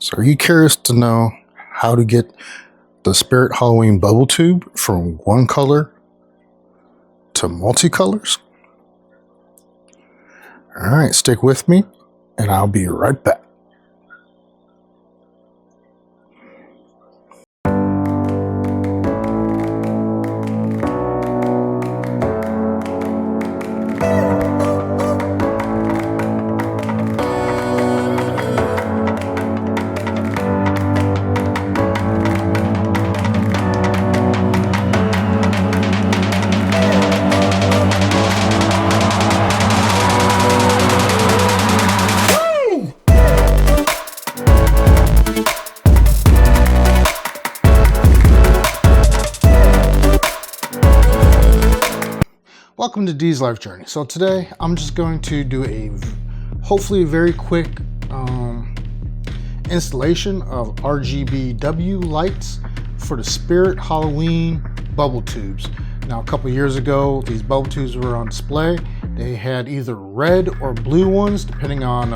So are you curious to know how to get the Sprit Halloween bubble tube from one color to multicolors? All right, stick with me and I'll be right back. Welcome to Dee's Life Journey. So today I'm just going to do a hopefully very quick installation of RGBW lights for the Sprit Halloween bubble tubes. Now a couple years ago these bubble tubes were on display. They had either red or blue ones depending on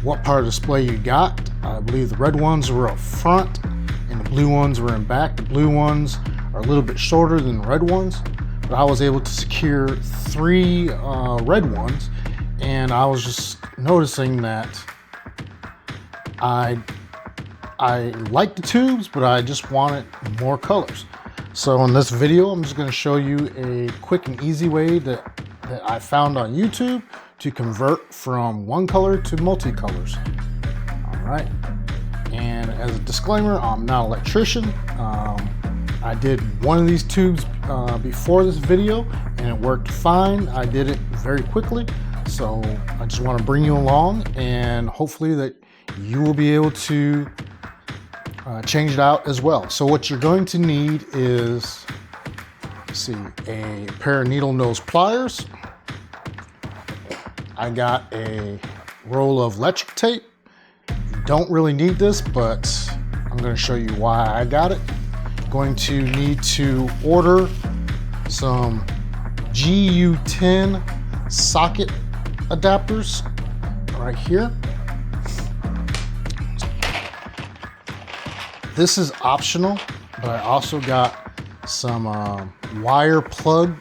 what part of the display you got. I believe the red ones were up front and the blue ones were in back. The blue ones are a little bit shorter than the red ones. But I was able to secure 3 red ones, and I was just noticing that I like the tubes, but I just wanted more colors. So in this video, I'm just going to show you a quick and easy way that I found on YouTube to convert from one color to multicolors. All right, and as a disclaimer, I'm not an electrician. I did one of these tubes before this video and it worked fine. I did it very quickly. So I just want to bring you along and hopefully that you will be able to change it out as well. So what you're going to need is, let's see, a pair of needle nose pliers. I got a roll of electric tape. You don't really need this, but I'm going to show you why I got it. Going to need to order some GU10 socket adapters right here. This is optional, but I also got some wire plug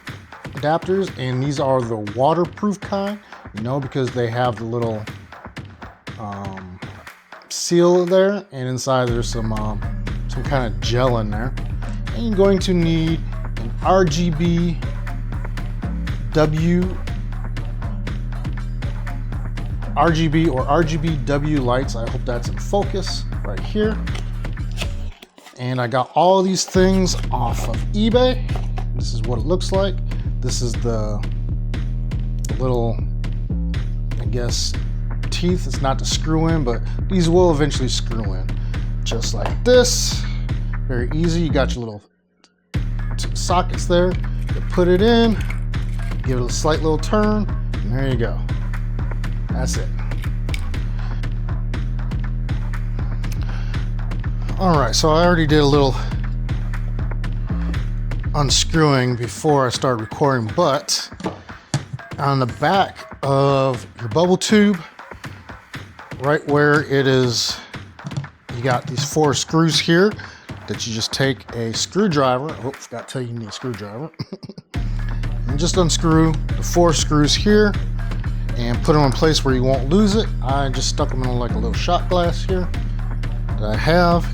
adapters, and these are the waterproof kind, you know, because they have the little seal there, and inside there's some kind of gel in there. And you're going to need an RGB or RGBW lights. I hope that's in focus right here. And I got all these things off of eBay. This is what it looks like. This is the little, I guess, teeth. It's not to screw in, but these will eventually screw in. Just like this. Very easy. You got your little sockets there. You put it in, give it a slight little turn, and there you go. That's it. All right, so I already did a little unscrewing before I started recording, but on the back of your bubble tube, right where it is, you got these 4 screws here that you just take a screwdriver. Oh, forgot to tell you you need a screwdriver. And just unscrew the 4 screws here and put them in place where you won't lose it. I just stuck them in like a little shot glass here that I have.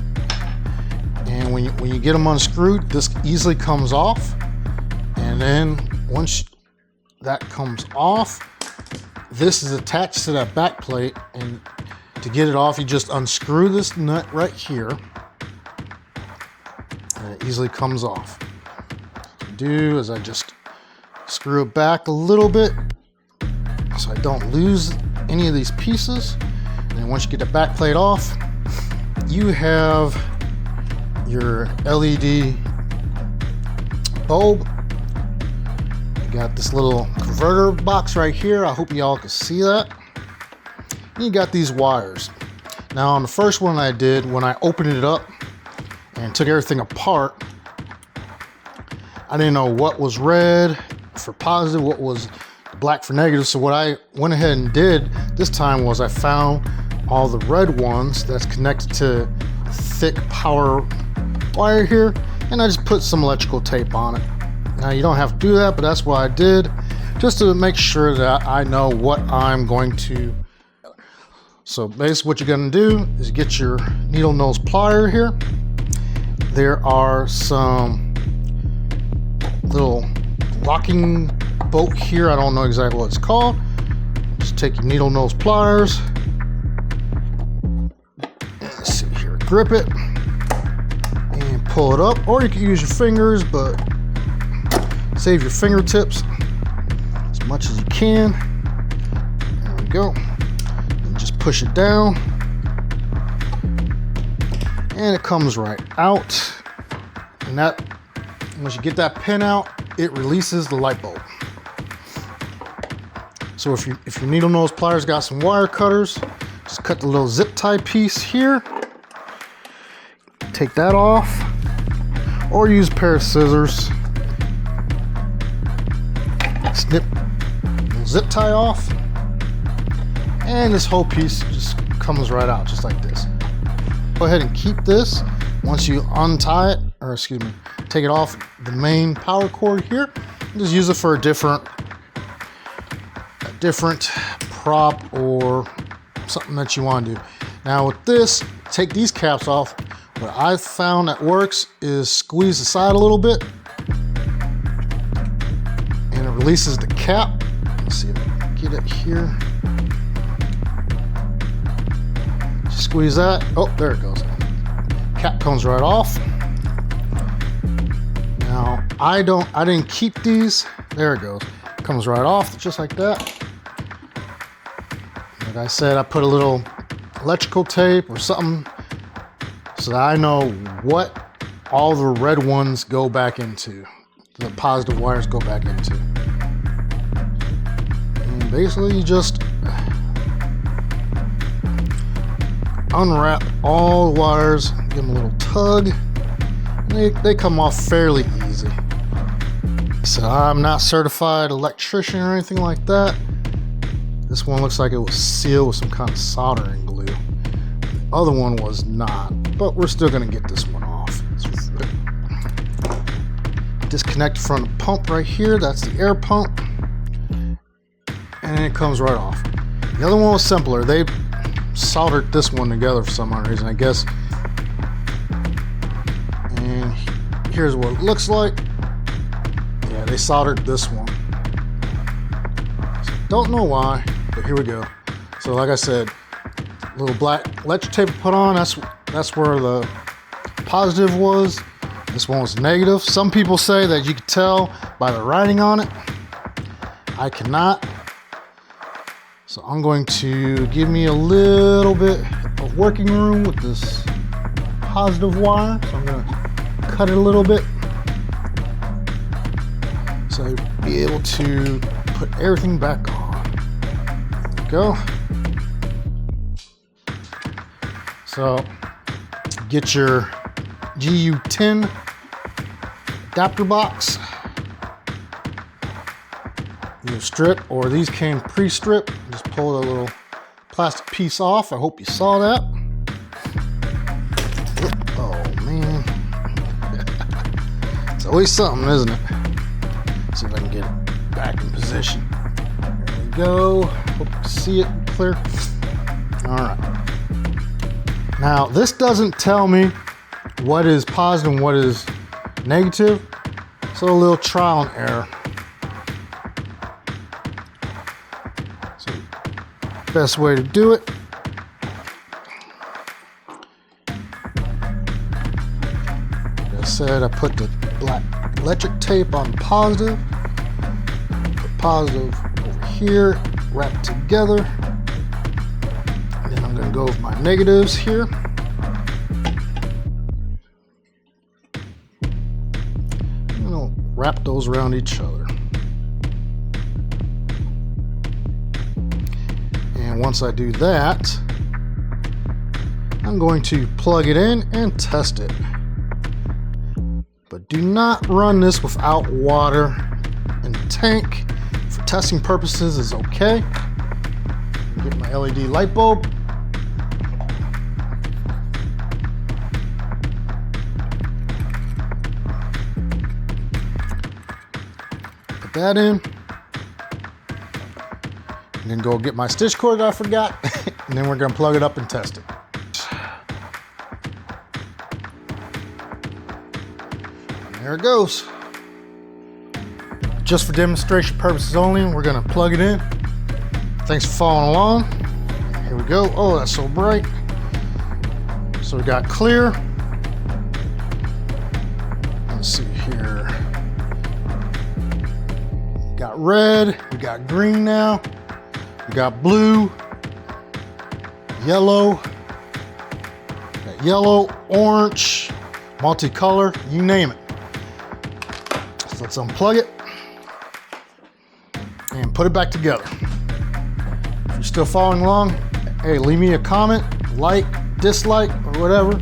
And when you get them unscrewed, this easily comes off. And then once that comes off, this is attached to that back plate, and to get it off, you just unscrew this nut right here, and it easily comes off. What I do is I just screw it back a little bit so I don't lose any of these pieces. And then once you get the back plate off, you have your LED bulb. You got this little converter box right here. I hope y'all can see that. And you got these wires. Now on the first one I did, when I opened it up and took everything apart, I didn't know what was red for positive, what was black for negative. So what I went ahead and did this time was I found all the red ones that's connected to thick power wire here, and I just put some electrical tape on it. Now you don't have to do that, but that's what I did, just to make sure that I know what I'm going to. So basically what you're going to do is get your needle nose plier here. There are some little locking bolt here, I don't know exactly what it's called. Just take your needle nose pliers, let's see here, grip it and pull it up, or you can use your fingers, but save your fingertips as much as you can. There we go. And just push it down and it comes right out. And that, once you get that pin out, it releases the light bulb. So if your needle nose pliers got some wire cutters, just cut the little zip tie piece here, take that off, or use a pair of scissors, snip the zip tie off, and this whole piece just comes right out just like this. Go ahead and keep this. Once you untie it, or excuse me, take it off the main power cord here, just use it for a different prop or something that you want to do. Now with this, take these caps off. What I found that works is squeeze the side a little bit and it releases the cap. Let's see if I can get it here. Just squeeze that. Oh, there it goes. Cap comes right off. Now I didn't keep these. There it goes. Comes right off just like that. Like I said, I put a little electrical tape or something so that I know what all the red ones go back into, the positive wires go back into. And basically you just unwrap all the wires, give them a little tug, and they come off fairly easy. So I'm not certified electrician or anything like that. This one looks like it was sealed with some kind of soldering glue. The other one was not, but we're still gonna get this one off. Disconnect from the pump right here, that's the air pump. And it comes right off. The other one was simpler. They soldered this one together for some odd reason, I guess. And here's what it looks like. Yeah, they soldered this one. So don't know why, but here we go. So like I said, little black electric tape put on, that's where the positive was. This one was negative. Some people say that you can tell by the writing on it. I cannot. So I'm going to give me a little bit of working room with this positive wire. So I'm gonna cut it a little bit so I'll be able to put everything back on. There we go. So get your GU10 adapter box, you strip, or these came pre-stripped. Just pull the little plastic piece off. I hope you saw that. Oh man, it's always something, isn't it? Let's see if I can get it back in position. There we go. Hope you see it clear. All right. Now this doesn't tell me what is positive and what is negative, so a little trial and error. So best way to do it, like I said, I put the black electric tape on positive, put positive over here, wrap it together, and then I'm going to go with my negatives here. Wrap those around each other. And once I do that, I'm going to plug it in and test it. But do not run this without water in the tank. For testing purposes is okay. Get my LED light bulb, Put that in. And then go get my stitch cord that I forgot. And then we're gonna plug it up and test it. And there it goes. Just for demonstration purposes only, we're gonna plug it in. Thanks for following along. Here we go. Oh, that's so bright. So we got clear. Let's see here. We got red, we got green now. We got blue, yellow, orange, multicolor, you name it. So let's unplug it and put it back together. If you're still following along, hey, leave me a comment, like, dislike, or whatever.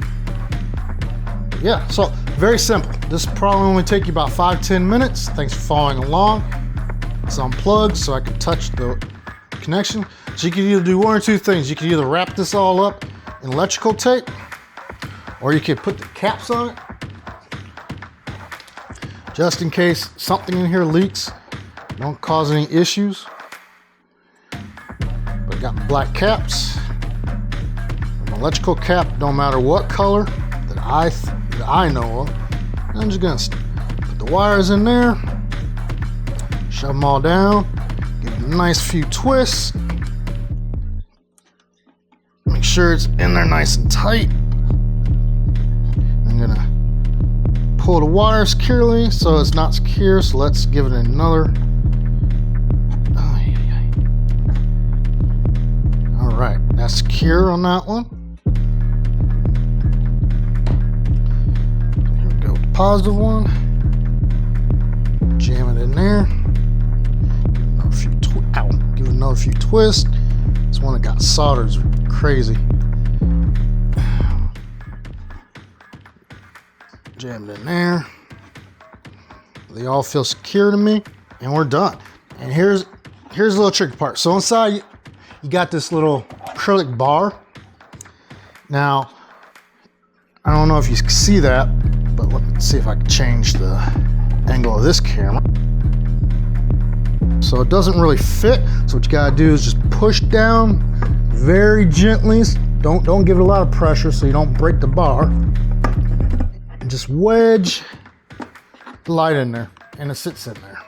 Yeah, so very simple. This will probably only take you about 5-10 minutes. Thanks for following along. It's unplugged so I can touch the connection. So you can either do one or two things. You can either wrap this all up in electrical tape, or you can put the caps on it, just in case something in here leaks. Don't cause any issues. But I got my black caps. My electrical cap, don't matter what color that I know of. I'm just gonna put the wires in there, shove them all down. Give it a nice few twists. Make sure it's in there nice and tight. I'm gonna pull the wire securely so it's not secure, so let's give it another. All right, that's secure on that one. Here we go, the positive one. Jam it in there. Give it another few twists. This one that got soldered is crazy. Jam it in there. They all feel secure to me, and we're done. And here's a little tricky part. So inside, you got this little acrylic bar. Now, I don't know if you can see that, but let me see if I can change the angle of this camera. So it doesn't really fit. So what you gotta do is just push down very gently. Don't give it a lot of pressure so you don't break the bar. And just wedge the light in there, and it sits in there.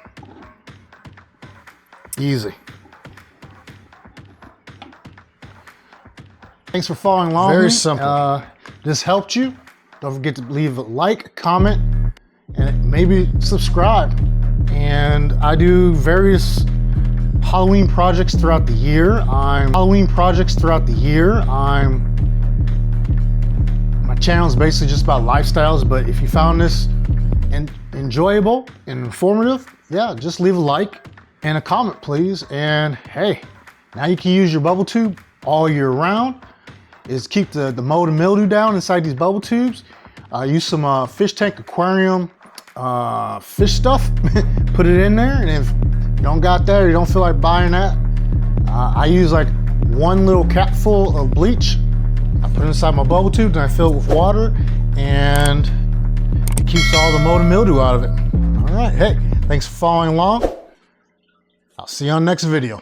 Easy. Thanks for following along. Very simple. This helped you. Don't forget to leave a like, comment, and maybe subscribe. And I do various Halloween projects throughout the year. My channel is basically just about lifestyles, but if you found this enjoyable and informative, yeah, just leave a like and a comment, please. And hey, now you can use your bubble tube all year round. Is keep the mold and mildew down inside these bubble tubes. Use some fish tank aquarium fish stuff. Put it in there, and if you don't got that or you don't feel like buying that, I use like one little cap full of bleach. I put it inside my bubble tube, then I fill it with water, and it keeps all the mold and mildew out of it. All right, hey, thanks for following along. I'll see you on the next video.